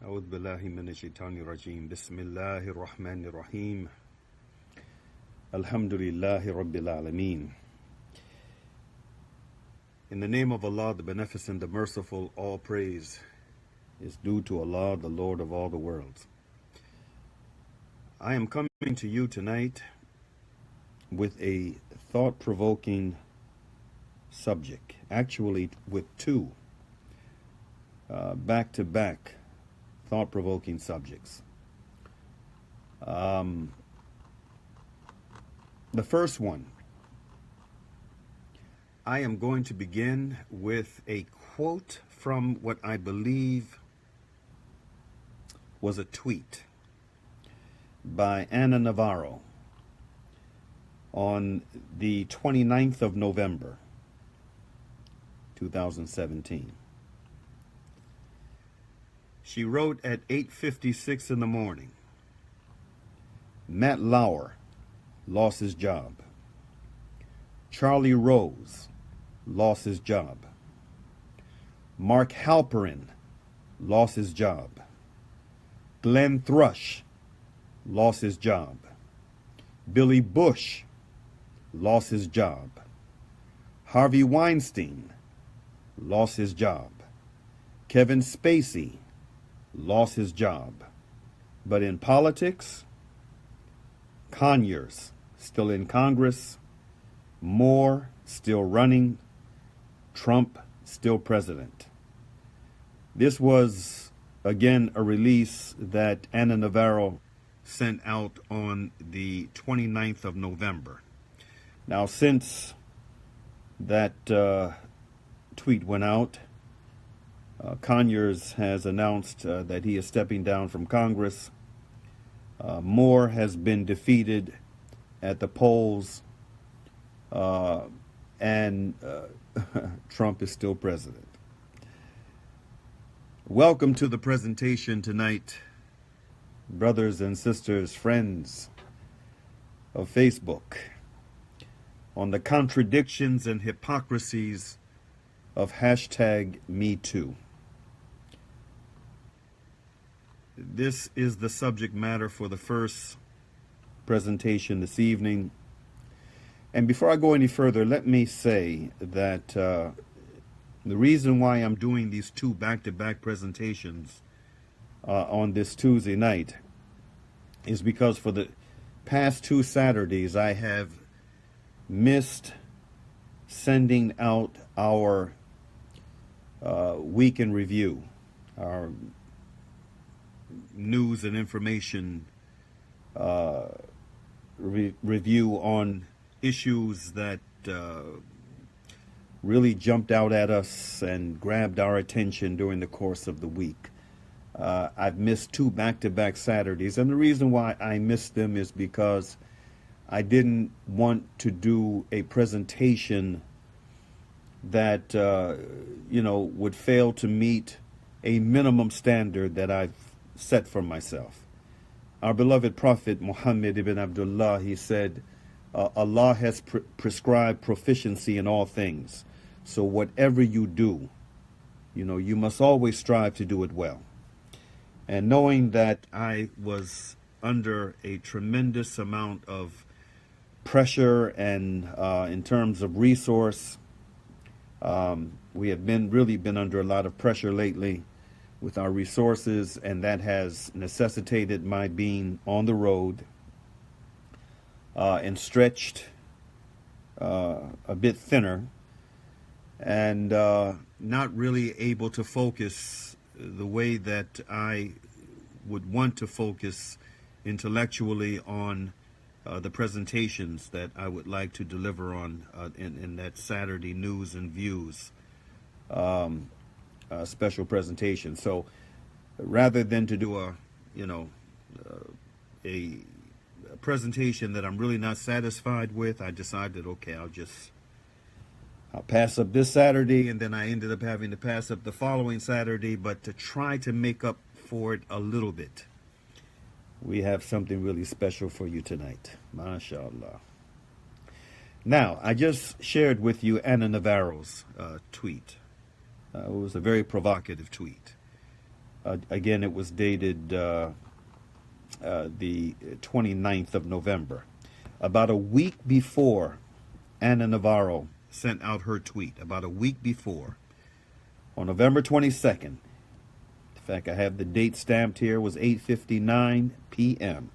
أعوذ بالله من الشيطان الرجيم بسم الله الرحمن الرحيم الحمد لله رب العالمين. In the name of Allah, the Beneficent, the Merciful, all praise is due to Allah, the Lord of all the worlds. I am coming to you tonight with a thought-provoking subject, actually with two back-to-back thought-provoking subjects. The first one, I am going to begin with a quote from what I believe was a tweet by Ana Navarro on the 29th of November, 2017. She wrote at 8:56 in the morning, Matt Lauer lost his job. Charlie Rose lost his job. Mark Halperin lost his job. Glenn Thrush lost his job. Billy Bush lost his job. Harvey Weinstein lost his job. Kevin Spacey lost his job. But in politics, Conyers still in Congress, Moore still running, Trump still president. This was, again, a release that Ana Navarro sent out on the 29th of November. Now, since that tweet went out, Conyers has announced that he is stepping down from Congress. Moore has been defeated at the polls, and Trump is still president. Welcome to the presentation tonight, brothers and sisters, friends of Facebook, on the contradictions and hypocrisies of #MeToo. This is the subject matter for the first presentation this evening. And before I go any further, let me say that the reason why I'm doing these two back-to-back presentations on this Tuesday night is because for the past two Saturdays I have missed sending out our week in review, our news and information review on issues that really jumped out at us and grabbed our attention during the course of the week. I've missed two back-to-back Saturdays, and the reason why I missed them is because I didn't want to do a presentation that would fail to meet a minimum standard that I've set for myself. Our beloved Prophet Muhammad ibn Abdullah, he said, Allah has prescribed proficiency in all things. So whatever you do, you must always strive to do it well. And knowing that I was under a tremendous amount of pressure and in terms of resource, we have really been under a lot of pressure lately with our resources, and that has necessitated my being on the road and stretched a bit thinner, and not really able to focus the way that I would want to focus intellectually on the presentations that I would like to deliver on in that Saturday news and views special presentation. So rather than to do a presentation that I'm really not satisfied with, I decided, okay, I'll pass up this Saturday, and then I ended up having to pass up the following Saturday. But to try to make up for it a little bit, we have something really special for you tonight. MashaAllah. Now, I just shared with you Ana Navarro's tweet. It was a very provocative tweet. Again, it was dated the 29th of November. About a week before Ana Navarro sent out her tweet, about a week before, on November 22nd, in fact, I have the date stamped here, was 8:59 p.m.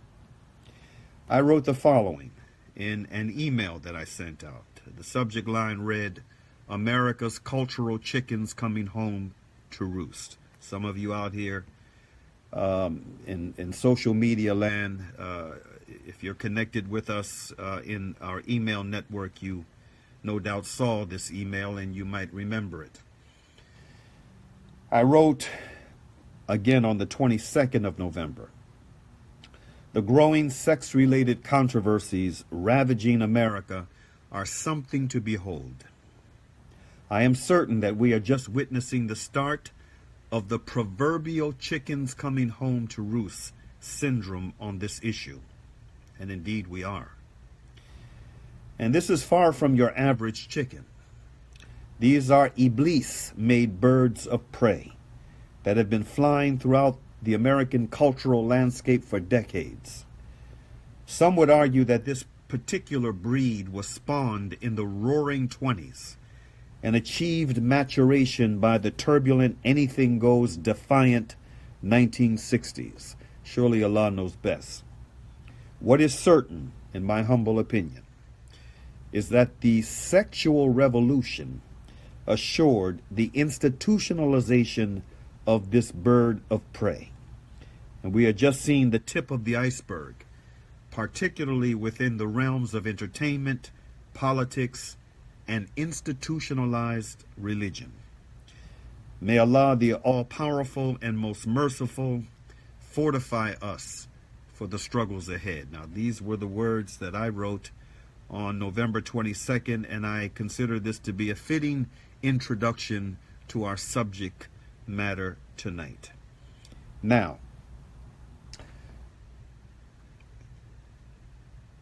I wrote the following in an email that I sent out. The subject line read, "America's cultural chickens coming home to roost." Some of you out here in social media land, if you're connected with us in our email network, you no doubt saw this email and you might remember it. I wrote again on the 22nd of November, "The growing sex-related controversies ravaging America are something to behold. I am certain that we are just witnessing the start of the proverbial chickens coming home to roost syndrome on this issue." And indeed we are. And this is far from your average chicken. These are Iblis-made birds of prey that have been flying throughout the American cultural landscape for decades. Some would argue that this particular breed was spawned in the roaring 20s and achieved maturation by the turbulent, anything-goes, defiant 1960s. Surely Allah knows best. What is certain, in my humble opinion, is that the sexual revolution assured the institutionalization of this bird of prey. And we are just seeing the tip of the iceberg, particularly within the realms of entertainment, politics, and institutionalized religion. May Allah, the all-powerful and most merciful, fortify us for the struggles ahead. Now, these were the words that I wrote on November 22nd, and I consider this to be a fitting introduction to our subject matter tonight. Now,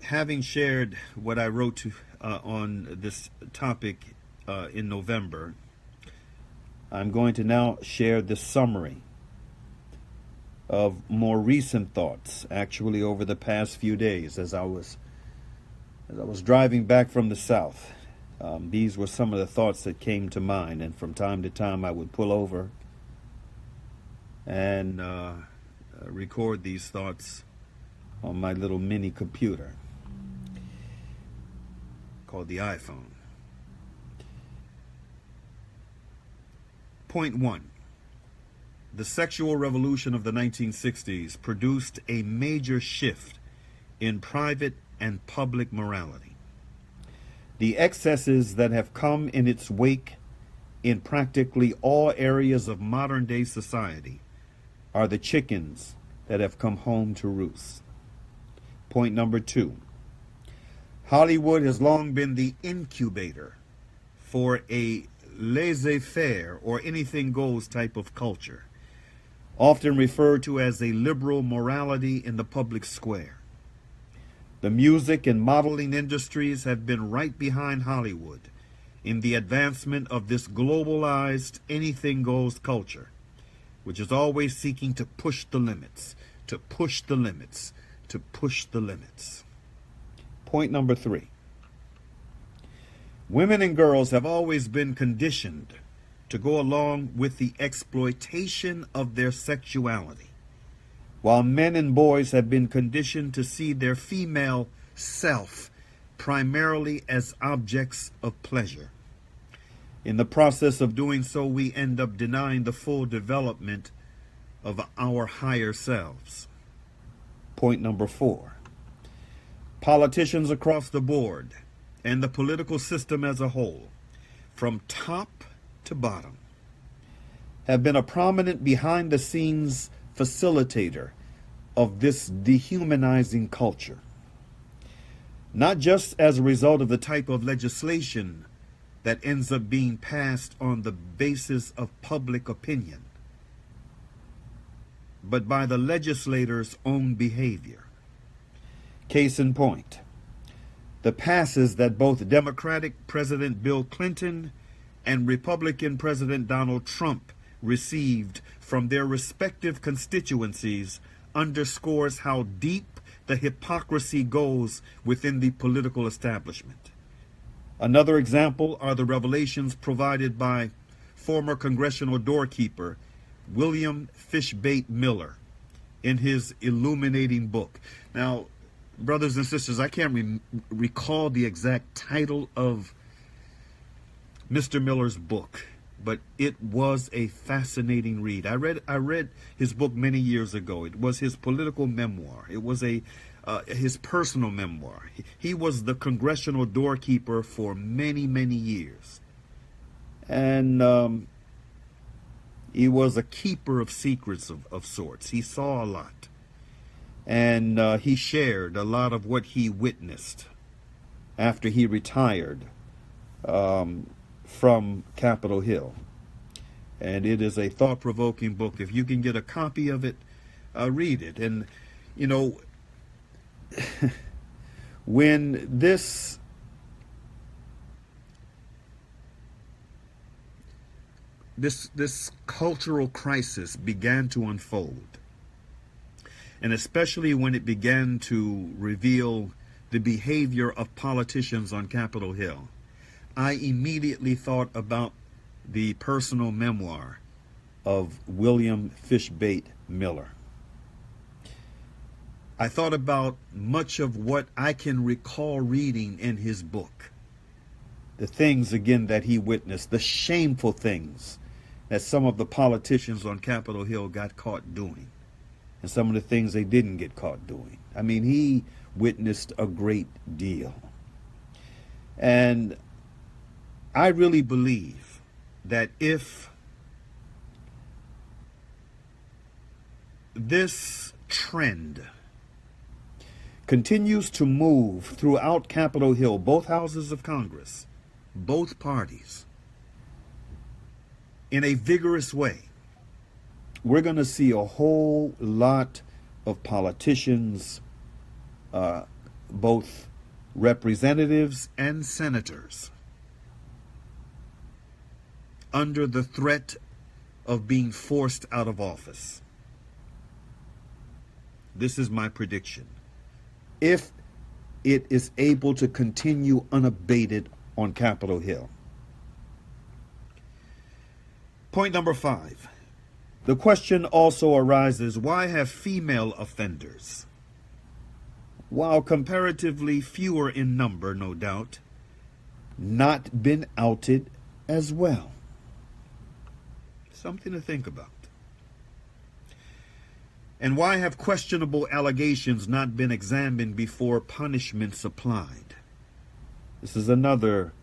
having shared what I wrote on this topic in November, I'm going to now share the summary of more recent thoughts, actually over the past few days as I was driving back from the South. These were some of the thoughts that came to mind, and from time to time I would pull over and record these thoughts on my little mini computer called the iPhone. Point 1. The sexual revolution of the 1960s produced a major shift in private and public morality. The excesses that have come in its wake in practically all areas of modern-day society are the chickens that have come home to roost. Point number 2. Hollywood has long been the incubator for a laissez-faire or anything-goes type of culture, often referred to as a liberal morality in the public square. The music and modeling industries have been right behind Hollywood in the advancement of this globalized anything-goes culture, which is always seeking to push the limits, to push the limits, to push the limits. Point number 3. Women and girls have always been conditioned to go along with the exploitation of their sexuality, while men and boys have been conditioned to see their female self primarily as objects of pleasure. In the process of doing so, we end up denying the full development of our higher selves. Point number 4. Politicians across the board and the political system as a whole, from top to bottom, have been a prominent behind-the-scenes facilitator of this dehumanizing culture, not just as a result of the type of legislation that ends up being passed on the basis of public opinion, but by the legislators' own behavior. Case in point, the passes that both Democratic President Bill Clinton and Republican President Donald Trump received from their respective constituencies underscores how deep the hypocrisy goes within the political establishment. Another example are the revelations provided by former congressional doorkeeper William Fishbait Miller in his illuminating book. Now, brothers and sisters, I can't recall the exact title of Mr. Miller's book, but it was a fascinating read. I read his book many years ago. It was his political memoir. It was his personal memoir. He was the congressional doorkeeper for many, many years. And he was a keeper of secrets of sorts. He saw a lot. And he shared a lot of what he witnessed after he retired from Capitol Hill. And it is a thought-provoking book. If you can get a copy of it, read it. And, you know, when this cultural crisis began to unfold, and especially when it began to reveal the behavior of politicians on Capitol Hill, I immediately thought about the personal memoir of William Fishbait Miller. I thought about much of what I can recall reading in his book. The things, again, that he witnessed, the shameful things that some of the politicians on Capitol Hill got caught doing, and some of the things they didn't get caught doing. I mean, he witnessed a great deal. And I really believe that if this trend continues to move throughout Capitol Hill, both houses of Congress, both parties, in a vigorous way, we're going to see a whole lot of politicians, both representatives and senators, under the threat of being forced out of office. This is my prediction. If it is able to continue unabated on Capitol Hill. Point number 5. The question also arises, why have female offenders, while comparatively fewer in number, no doubt, not been outed as well? Something to think about. And why have questionable allegations not been examined before punishments applied? This is another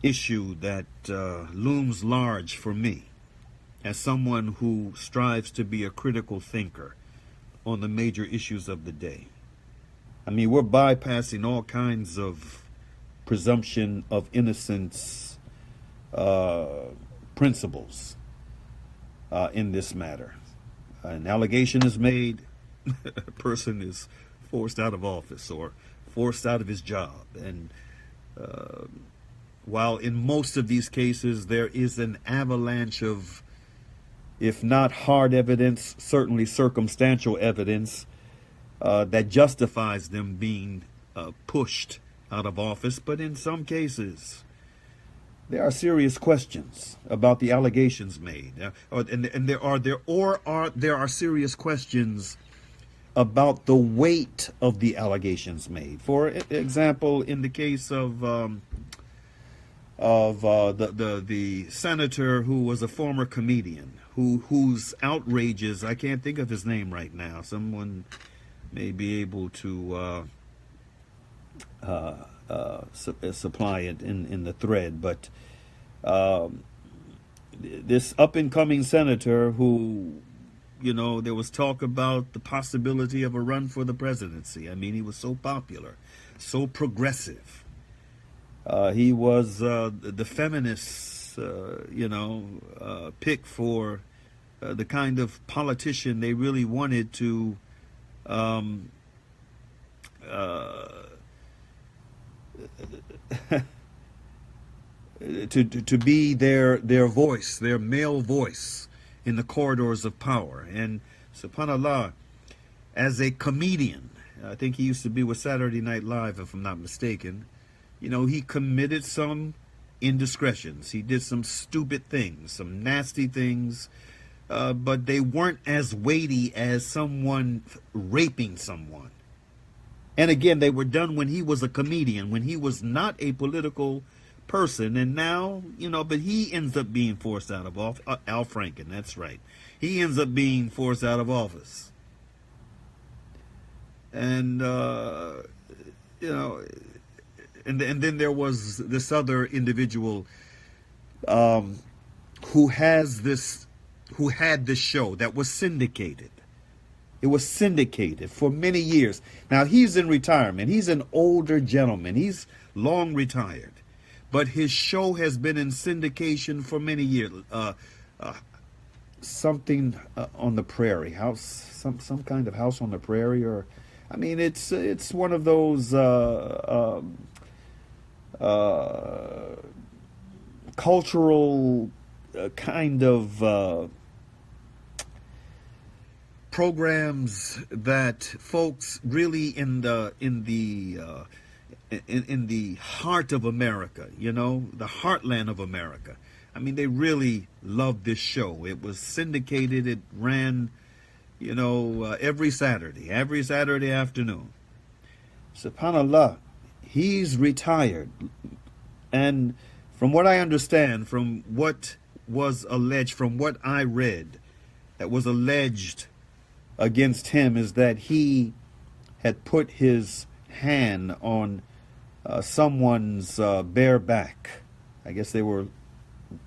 issue that looms large for me as someone who strives to be a critical thinker on the major issues of the day. I mean, we're bypassing all kinds of presumption of innocence principles in this matter. An allegation is made, a person is forced out of office or forced out of his job. And while in most of these cases there is an avalanche of, if not hard evidence, certainly circumstantial evidence that justifies them being pushed out of office, but in some cases there are serious questions about the allegations made, and there are serious questions about the weight of the allegations made. For example, in the case of the senator who was a former comedian, whose outrages, I can't think of his name right now. Someone may be able to supply it in the thread, but this up-and-coming senator who, you know, there was talk about the possibility of a run for the presidency. I mean, he was so popular, so progressive. He was the feminist, pick for the kind of politician they really wanted to to be their voice, their male voice in the corridors of power. And subhanallah, as a comedian, I think he used to be with Saturday Night Live, if I'm not mistaken, he committed some indiscretions. He did some stupid things, some nasty things, but they weren't as weighty as someone raping someone. And again, they were done when he was a comedian, when he was not a political person. And now, but he ends up being forced out of office. Al Franken, that's right. He ends up being forced out of office. And, and then there was this other individual who had this show that was syndicated. It was syndicated for many years. Now, he's in retirement. He's an older gentleman. He's long retired. But his show has been in syndication for many years. Something on the prairie, some kind of house on the prairie, or I mean, it's one of those cultural kind of programs that folks really in the heart of America, the heartland of America. I mean, they really loved this show. It was syndicated. It ran, every Saturday afternoon. SubhanAllah, he's retired. And from what I understand, from what was alleged, from what I read, that was alleged against him is that he had put his hand on someone's bare back. I guess they were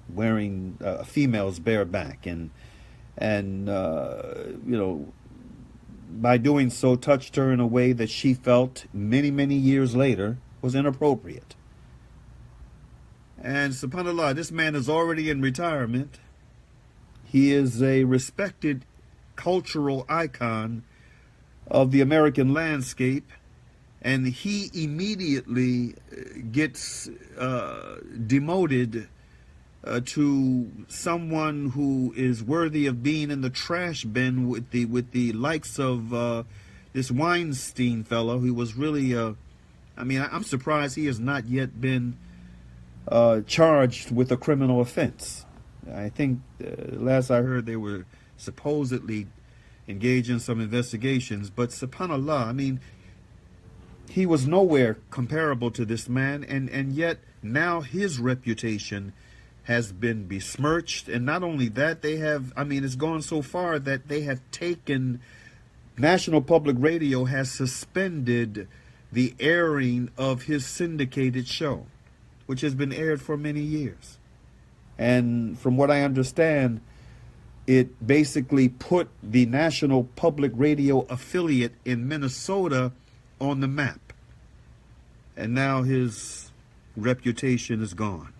wearing a female's bare back, and by doing so touched her in a way that she felt many years later was inappropriate. And subhanAllah, this man is already in retirement. He is a respected cultural icon of the American landscape, and he immediately gets demoted to someone who is worthy of being in the trash bin with the likes of this Weinstein fellow, who was really I'm surprised he has not yet been charged with a criminal offense. I think last I heard they were supposedly engaged in some investigations, but subhanAllah, I mean, he was nowhere comparable to this man, and yet now his reputation has been besmirched. And not only that, it's gone so far that they have taken, National Public Radio has suspended the airing of his syndicated show, which has been aired for many years. And from what I understand, it basically put the National Public Radio affiliate in Minnesota on the map. And now his reputation is gone.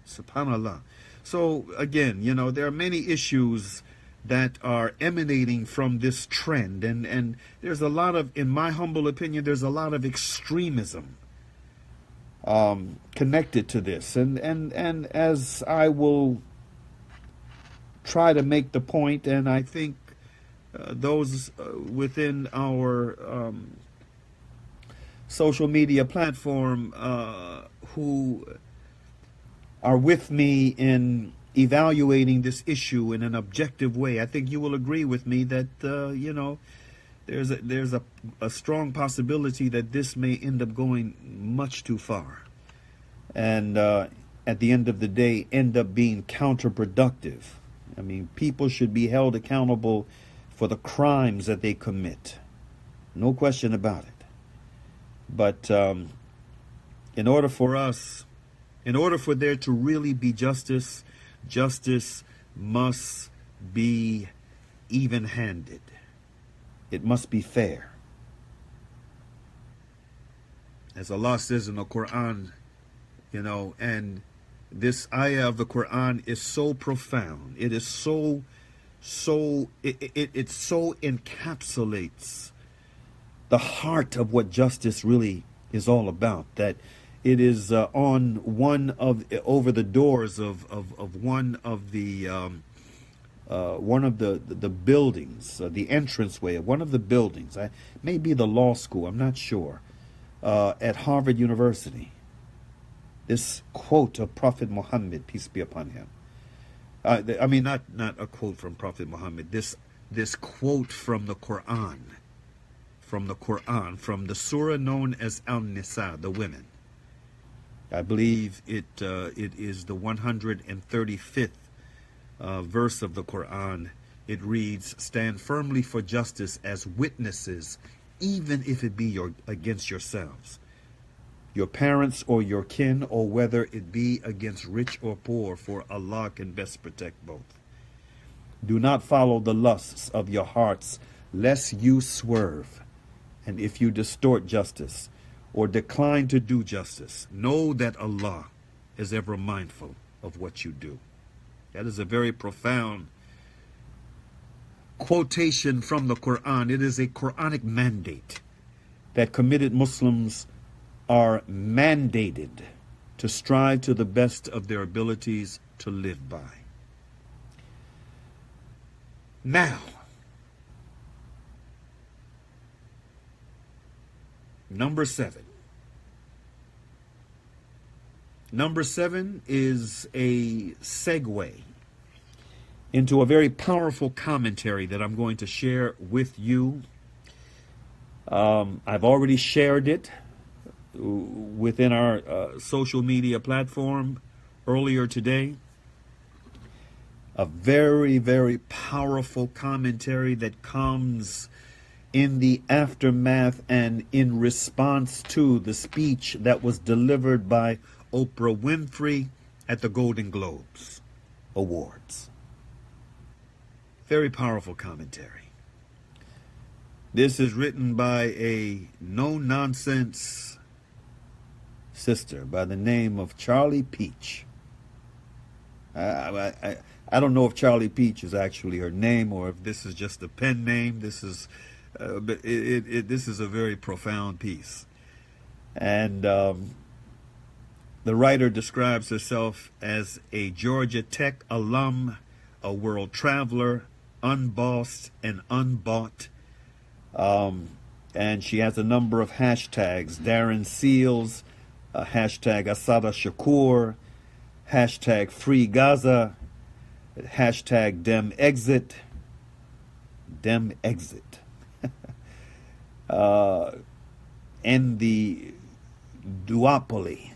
SubhanAllah. So again, there are many issues that are emanating from this trend. And there's a lot of, in my humble opinion, there's a lot of extremism connected to this. And as I will try to make the point, and I think those within our social media platform who are with me in evaluating this issue in an objective way, I think you will agree with me that there's a strong possibility that this may end up going much too far, and at the end of the day end up being counterproductive. I mean, people should be held accountable for the crimes that they commit, no question about it. But in order for there to really be justice, justice must be even-handed. It must be fair. As Allah says in the Quran, and this ayah of the Quran is so profound. It is it so encapsulates the heart of what justice really is all about, that It is on over the doors of one of the buildings, the entranceway of one of the buildings. Maybe the law school, I'm not sure, at Harvard University. This quote of Prophet Muhammad, peace be upon him. Not a quote from Prophet Muhammad. This quote from the Quran, from the surah known as Al-Nisa, the women. I believe it is the 135th verse of the Quran. It reads, "Stand firmly for justice as witnesses, even if it be against yourselves, your parents or your kin, or whether it be against rich or poor, for Allah can best protect both. Do not follow the lusts of your hearts, lest you swerve. And if you distort justice or decline to do justice, know that Allah is ever mindful of what you do." That is a very profound quotation from the Quran. It is a Quranic mandate that committed Muslims are mandated to strive to the best of their abilities to live by. Now, number 7. Number 7 is a segue into a very powerful commentary that I'm going to share with you. I've already shared it within our social media platform earlier today. A very, very powerful commentary that comes in the aftermath and in response to the speech that was delivered by Oprah Winfrey at the Golden Globes Awards. Very powerful commentary. This is written by a no-nonsense sister by the name of Charlie Peach. I don't know if Charlie Peach is actually her name or if this is just a pen name. This is this is a very profound piece. And the writer describes herself as a Georgia Tech alum, a world traveler, unbossed and unbought. And she has a number of hashtags: Darren Seals, hashtag Asada Shakur, hashtag Free Gaza, hashtag Dem Exit, and the duopoly,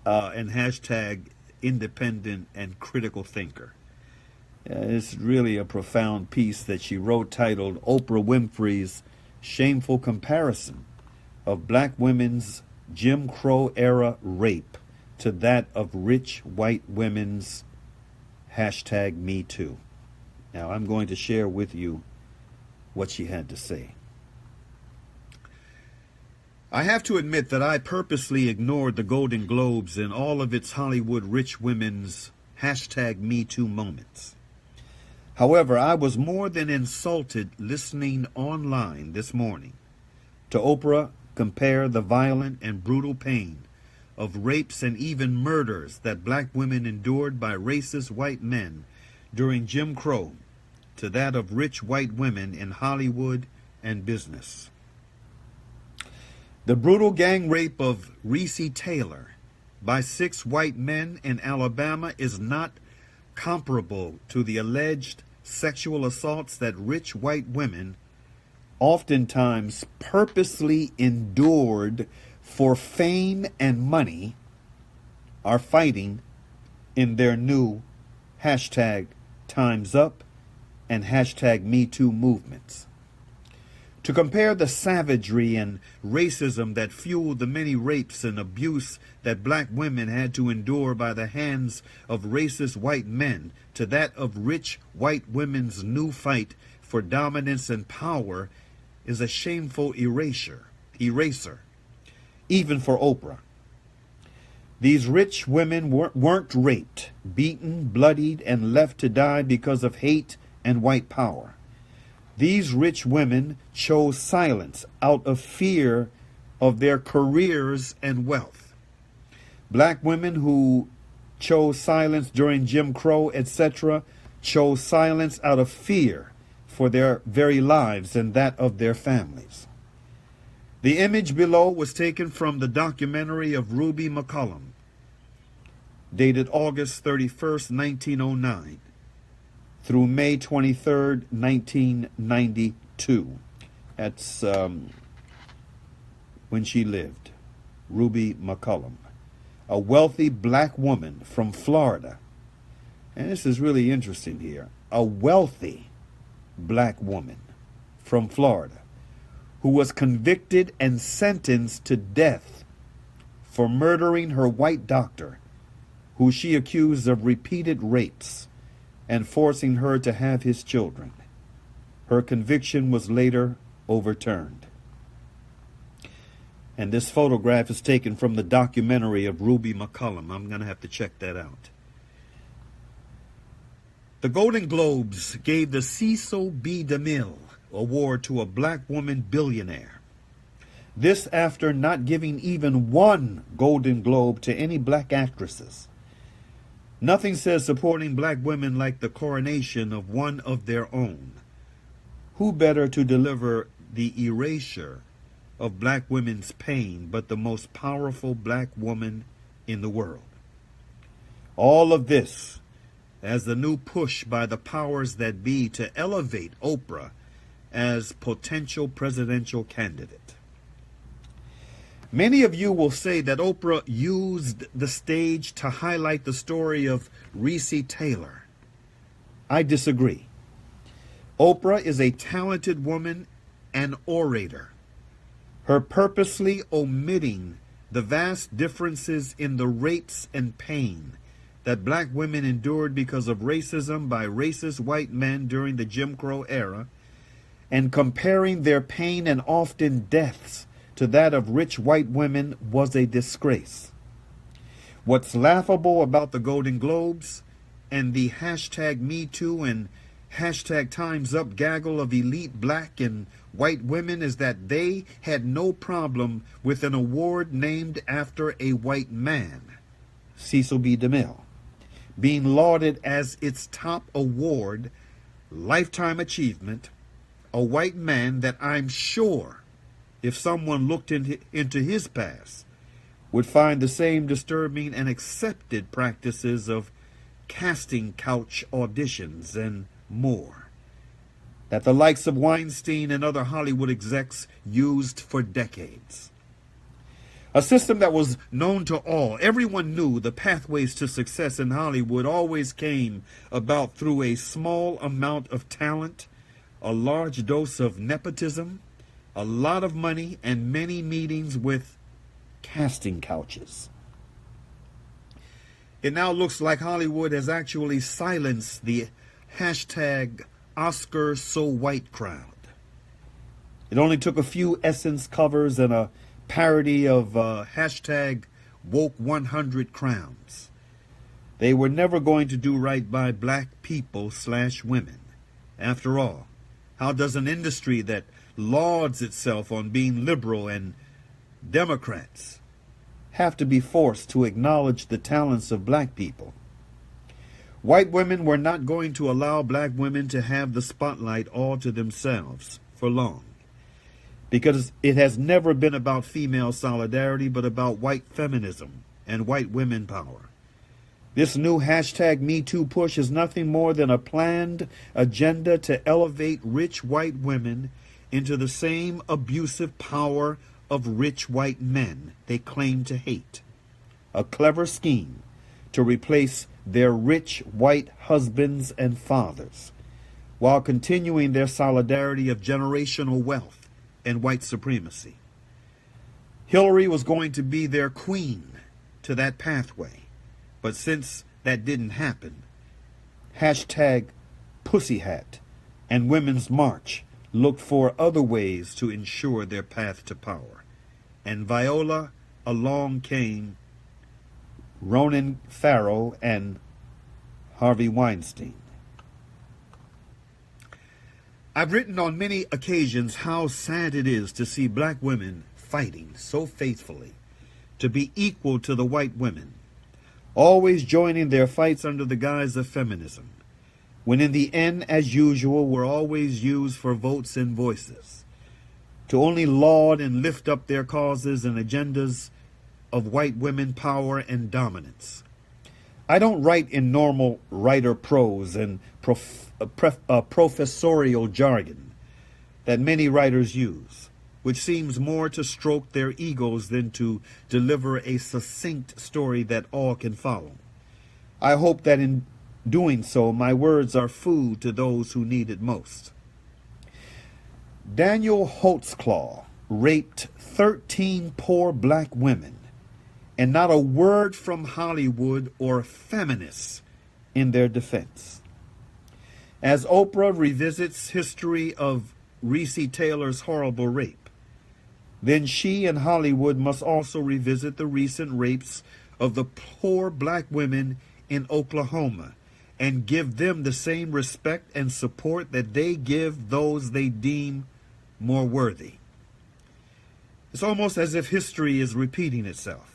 and hashtag Independent and Critical Thinker. It's really a profound piece that she wrote titled Oprah Winfrey's Shameful Comparison of Black Women's Jim Crow Era Rape to that of Rich White Women's hashtag Me Too. Now I'm going to share with you what she had to say. I have to admit that I purposely ignored the Golden Globes and all of its Hollywood rich women's hashtag Me Too moments. However, I was more than insulted listening online this morning to Oprah compare the violent and brutal pain of rapes and even murders that black women endured by racist white men during Jim Crow to that of rich white women in Hollywood and business. The brutal gang rape of Reese Taylor by 6 white men in Alabama is not comparable to the alleged sexual assaults that rich white women oftentimes purposely endured for fame and money are fighting in their new hashtag Time's Up and hashtag Me Too movements. To compare the savagery and racism that fueled the many rapes and abuse that black women had to endure by the hands of racist white men to that of rich white women's new fight for dominance and power is a shameful eraser, even for Oprah. These rich women weren't raped, beaten, bloodied, and left to die because of hate and white power. These rich women chose silence out of fear of their careers and wealth. Black women who chose silence during Jim Crow, etc., chose silence out of fear for their very lives and that of their families. The image below was taken from the documentary of Ruby McCollum, dated August 31st, 1909, through May 23rd, 1992. That's when she lived, Ruby McCollum, a wealthy black woman from Florida. And this is really interesting here. A wealthy black woman from Florida who was convicted and sentenced to death for murdering her white doctor, who she accused of repeated rapes and forcing her to have his children. Her conviction was later overturned. And this photograph is taken from the documentary of Ruby McCollum. I'm going to have to check that out. The Golden Globes gave the Cecil B. DeMille Award to a black woman billionaire. This after not giving even one Golden Globe to any black actresses. Nothing says supporting black women like the coronation of one of their own. Who better to deliver the erasure of black women's pain but the most powerful black woman in the world? All of this as the new push by the powers that be to elevate Oprah as potential presidential candidate. Many of you will say that Oprah used the stage to highlight the story of Reese Taylor. I disagree. Oprah is a talented woman and orator. Her purposely omitting the vast differences in the rapes and pain that black women endured because of racism by racist white men during the Jim Crow era, and comparing their pain and often deaths to that of rich white women was a disgrace. What's laughable about the Golden Globes and the hashtag #MeToo and hashtag Time's Up gaggle of elite black and white women is that they had no problem with an award named after a white man, Cecil B. DeMille, being lauded as its top award, lifetime achievement, a white man that I'm sure, if someone looked into his past, would find the same disturbing and accepted practices of casting couch auditions and more, that the likes of Weinstein and other Hollywood execs used for decades. A system that was known to all. Everyone knew the pathways to success in Hollywood always came about through a small amount of talent, a large dose of nepotism, a lot of money, and many meetings with casting couches. It now looks like Hollywood has actually silenced the hashtag Oscar So White crowd. It only took a few Essence covers and a parody of hashtag Woke 100 crowns. They were never going to do right by black people / women. After all, how does an industry that lauds itself on being liberal and Democrats have to be forced to acknowledge the talents of black people? White women were not going to allow black women to have the spotlight all to themselves for long, because it has never been about female solidarity, but about white feminism and white women power. This new hashtag #MeToo push is nothing more than a planned agenda to elevate rich white women into the same abusive power of rich white men they claim to hate. A clever scheme to replace their rich white husbands and fathers, while continuing their solidarity of generational wealth and white supremacy. Hillary was going to be their queen to that pathway, but since that didn't happen, hashtag Pussyhat and Women's March looked for other ways to ensure their path to power. And Viola, along came Ronan Farrow and Harvey Weinstein. I've written on many occasions how sad it is to see black women fighting so faithfully to be equal to the white women, always joining their fights under the guise of feminism, when in the end, as usual, were always used for votes and voices, to only laud and lift up their causes and agendas of white women power and dominance. I don't write in normal writer prose and professorial jargon that many writers use, which seems more to stroke their egos than to deliver a succinct story that all can follow. I hope that in doing so, my words are food to those who need it most. Daniel Holtzclaw raped 13 poor black women, and not a word from Hollywood or feminists in their defense. As Oprah revisits history of Reese Taylor's horrible rape, then she and Hollywood must also revisit the recent rapes of the poor black women in Oklahoma and give them the same respect and support that they give those they deem more worthy. It's almost as if history is repeating itself.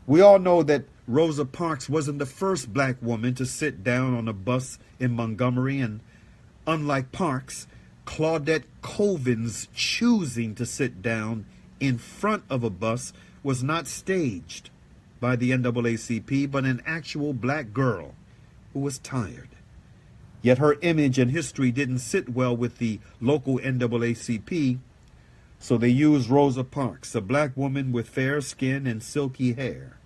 We all know that Rosa Parks wasn't the first black woman to sit down on a bus in Montgomery, and unlike Parks, Claudette Colvin's choosing to sit down in front of a bus was not staged by the NAACP, but an actual black girl who was tired. Yet her image and history didn't sit well with the local NAACP, so they used Rosa Parks, a black woman with fair skin and silky hair,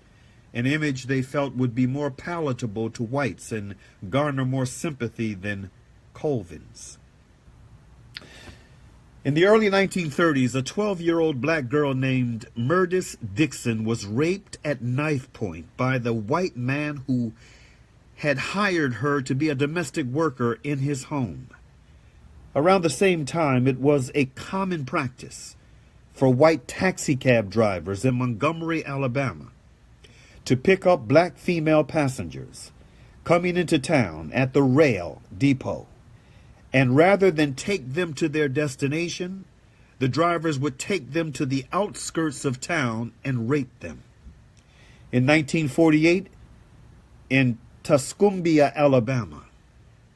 an image they felt would be more palatable to whites and garner more sympathy than Colvin's. In the early 1930s, a 12-year-old black girl named Murdis Dixon was raped at knife point by the white man who had hired her to be a domestic worker in his home. Around the same time, it was a common practice for white taxicab drivers in Montgomery, Alabama, to pick up black female passengers coming into town at the rail depot. And rather than take them to their destination, the drivers would take them to the outskirts of town and rape them. In 1948, in Tuscumbia, Alabama,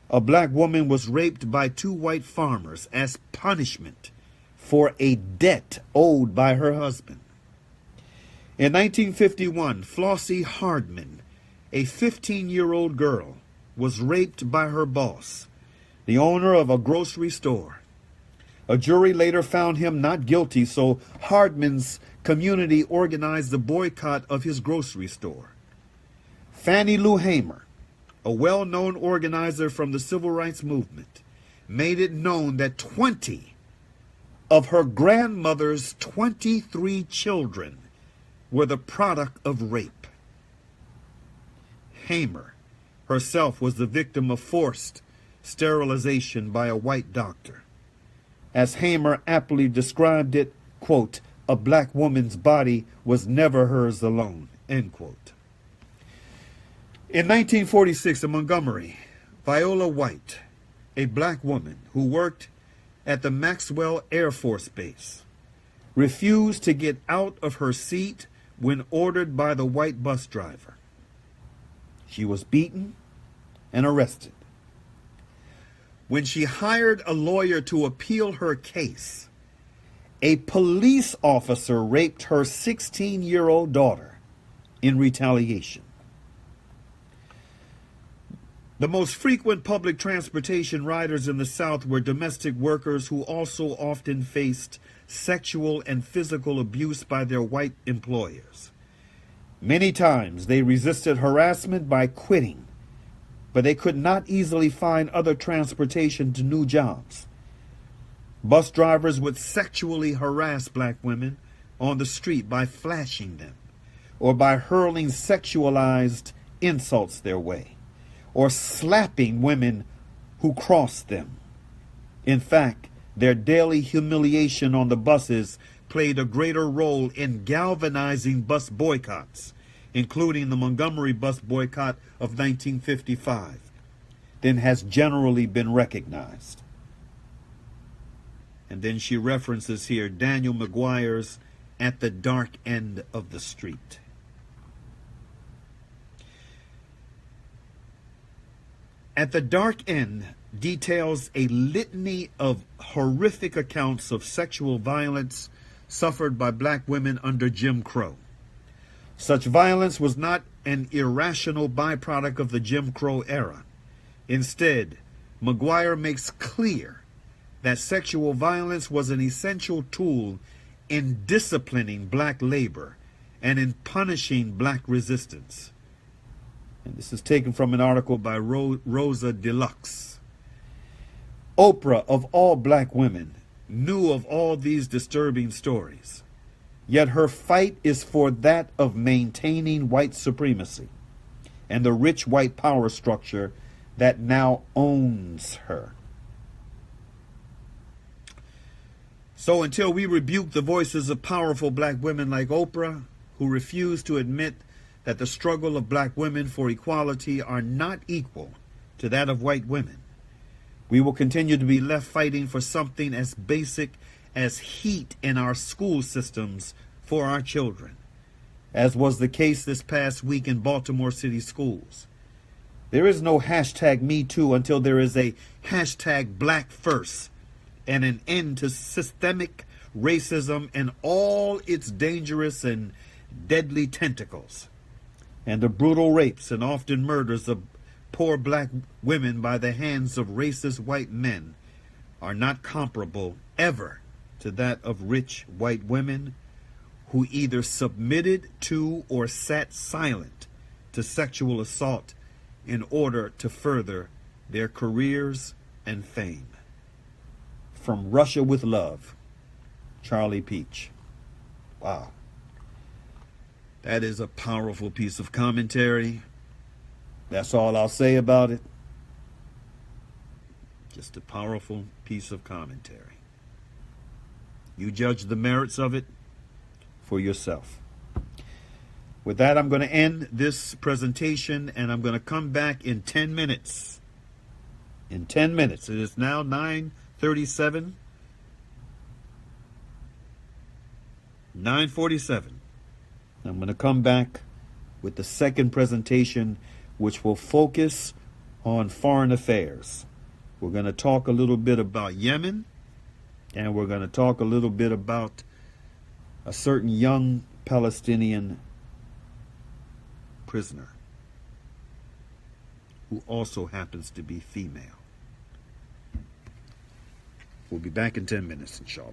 a black woman was raped by two white farmers as punishment for a debt owed by her husband. In 1951, Flossie Hardman, a 15-year-old girl, was raped by her boss, the owner of a grocery store. A jury later found him not guilty, so Hardman's community organized the boycott of his grocery store. Fannie Lou Hamer, a well-known organizer from the civil rights movement, made it known that 20 of her grandmother's 23 children were the product of rape. Hamer herself was the victim of forced sterilization by a white doctor. As Hamer aptly described it, quote, "A black woman's body was never hers alone," end quote. In 1946 in Montgomery, Viola White, a black woman who worked at the Maxwell Air Force Base, refused to get out of her seat when ordered by the white bus driver. She was beaten and arrested. When she hired a lawyer to appeal her case, a police officer raped her 16-year-old daughter in retaliation. The most frequent public transportation riders in the South were domestic workers who also often faced sexual and physical abuse by their white employers. Many times they resisted harassment by quitting, but they could not easily find other transportation to new jobs. Bus drivers would sexually harass black women on the street by flashing them, or by hurling sexualized insults their way, or slapping women who crossed them. In fact, their daily humiliation on the buses played a greater role in galvanizing bus boycotts, including the Montgomery bus boycott of 1955, than has generally been recognized. And then she references here Daniel McGuire's at the dark end of the street. At the Dark End details a litany of horrific accounts of sexual violence suffered by black women under Jim Crow. Such violence was not an irrational byproduct of the Jim Crow era. Instead, McGuire makes clear that sexual violence was an essential tool in disciplining black labor and in punishing black resistance. And this is taken from an article by Rosa Deluxe. Oprah, of all black women, knew of all these disturbing stories. Yet her fight is for that of maintaining white supremacy and the rich white power structure that now owns her. So until we rebuke the voices of powerful black women like Oprah, who refuse to admit that the struggle of black women for equality are not equal to that of white women, we will continue to be left fighting for something as basic as heat in our school systems for our children, as was the case this past week in Baltimore City schools. There is no hashtag Me Too until there is a hashtag Black First and an end to systemic racism and all its dangerous and deadly tentacles, and the brutal rapes and often murders of poor black women by the hands of racist white men are not comparable ever to that of rich white women who either submitted to or sat silent to sexual assault in order to further their careers and fame. From Russia with Love, Charlie Peach. Wow. That is a powerful piece of commentary. That's all I'll say about it. Just a powerful piece of commentary. You judge the merits of it for yourself. With that, I'm going to end this presentation, and I'm going to come back in 10 minutes. In 10 minutes. It is now 9:37. 9:47. I'm going to come back with the second presentation, which will focus on foreign affairs. We're going to talk a little bit about Yemen, and we're going to talk a little bit about a certain young Palestinian prisoner who also happens to be female. We'll be back in 10 minutes, inshallah.